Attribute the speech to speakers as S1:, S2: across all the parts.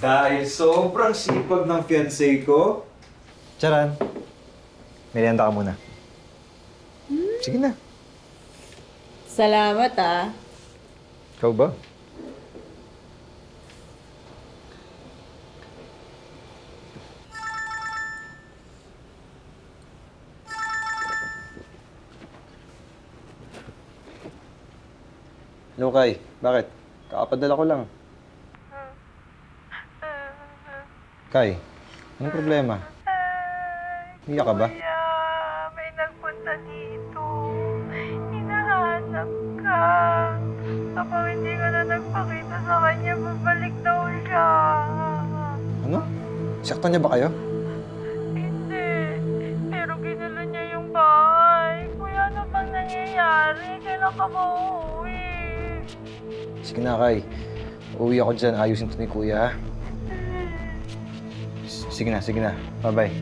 S1: Dahil sobrang sipag ng fiancé ko. Charan, merienda ka muna. Sige na.
S2: Salamat
S1: Ikaw ba? Hello, Kai. Bakit? Kakapadala ko lang. Kai, anong problema? Iyak ka ba?
S3: Kuya, may nagpunta dito. Hinahanap ka. Kapag hindi ka na nagpakita sa kanya, babalik daw siya.
S1: Ano? Saktan niya ba kayo?
S3: Hindi. Pero ginala niya yung bahay. Kuya, ano bang nangyayari? Kailan ka mauuwi?
S1: Sige na, Kai. Uuwi ako dyan. Ayusin to ni Kuya, ha? Sige na. Bye-bye.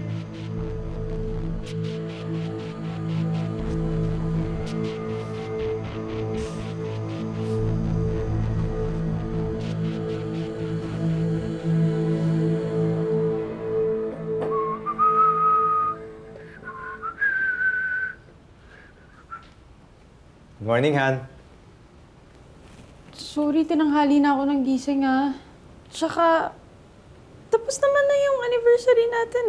S1: Good morning, Han.
S2: Sorry, tinanghali na ako ng gising Tsaka, tapos naman na yung anniversary natin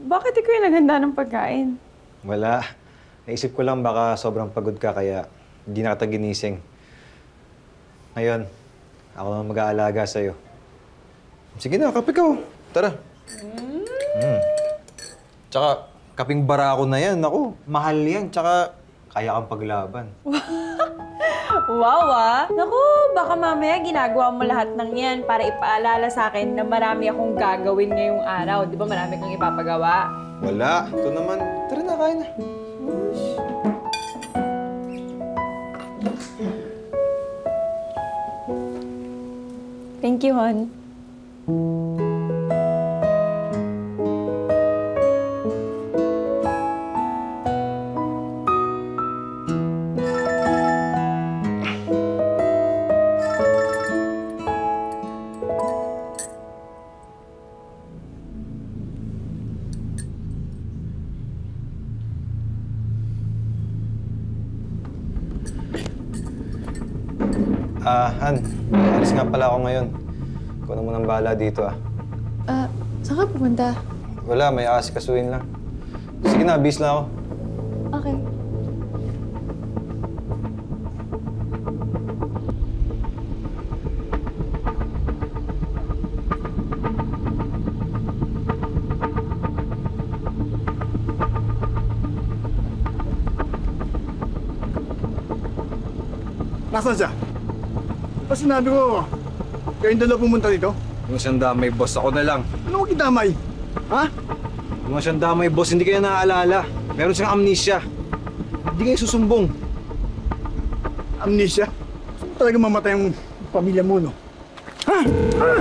S2: Bakit ikaw yung naghanda ng pagkain?
S1: Wala. Naisip ko lang baka sobrang pagod ka kaya hindi na kita ginising. Ngayon, ako naman mag-aalaga sa'yo. Sige na, kape ka. Tara. Tsaka, kaping barako na yan. Ako, mahal yan. Tsaka, kaya kang paglaban.
S2: Wow Naku, baka mamaya ginagawa mo lahat ng yan para ipaalala sa akin na marami akong gagawin ngayong araw. Di ba marami kang ipapagawa?
S1: Wala. Ito naman. Tara na, kain na.
S2: Thank you, hon.
S1: Han, alis nga pala ako ngayon. Ikaw na munang bahala dito,
S2: Saan ka pupunta?
S1: Wala, may aasikasuhin lang. Sige na, bis na ako.
S2: Okay.
S4: Nasaan siya? Tapos sinabi ko, kayong dalawa pumunta dito?
S1: Huwag mo siyang damay, boss. Ako na lang.
S4: Ano huwag idamay? Ha?
S1: Huwag mo siyang damay, boss. Hindi kayo naaalala. Meron siyang amnesia. Hindi kayo susumbong.
S4: Amnesia? Saan talaga mamatay ang pamilya mo, no? Ha? Ha?